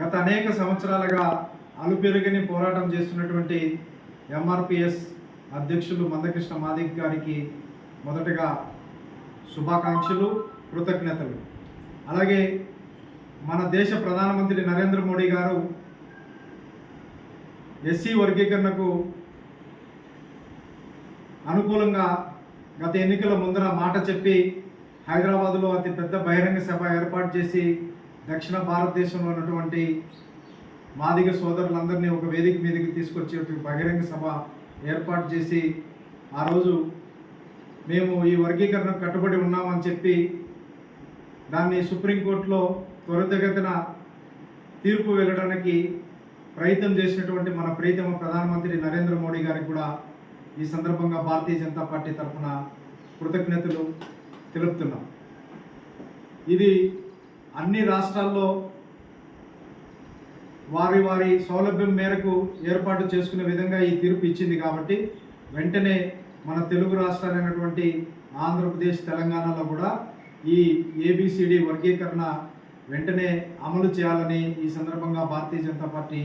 గత అనేక సంవత్సరాలుగా అలుపెరుగని పోరాటం చేస్తున్నటువంటి ఎంఆర్పిఎస్ అధ్యక్షులు మందకృష్ణ మాదిక్ గారికి మొదటగా శుభాకాంక్షలు, కృతజ్ఞతలు. అలాగే మన దేశ ప్రధానమంత్రి నరేంద్ర మోడీ గారు ఎస్సీ వర్గీకరణకు అనుకూలంగా గత ఎన్నికల ముందర మాట చెప్పి హైదరాబాదులో అతి పెద్ద బహిరంగ సభ ఏర్పాటు చేసి దక్షిణ భారతదేశంలో ఉన్నటువంటి మాదిగ సోదరులందరినీ ఒక వేదిక మీదకి తీసుకొచ్చి బహిరంగ సభ ఏర్పాటు చేసి ఆ రోజు మేము ఈ వర్గీకరణ కట్టుబడి ఉన్నామని చెప్పి దాన్ని సుప్రీంకోర్టులో త్వరితగతిన తీర్పు వెళ్ళడానికి ప్రయత్నం చేసినటువంటి మన ప్రియతమ ప్రధానమంత్రి నరేంద్ర మోడీ గారికి కూడా ఈ సందర్భంగా భారతీయ జనతా పార్టీ తరఫున కృతజ్ఞతలు తెలుపుతున్నాం. ఇది అన్ని రాష్ట్రాల్లో వారి వారి సౌలభ్యం మేరకు ఏర్పాటు చేసుకునే విధంగా ఈ తీర్పు ఇచ్చింది కాబట్టి వెంటనే మన తెలుగు రాష్ట్రాలైనటువంటి ఆంధ్రప్రదేశ్, తెలంగాణలో కూడా ఈ ఏబిసిడి వర్గీకరణ వెంటనే అమలు చేయాలని ఈ సందర్భంగా భారతీయ జనతా పార్టీ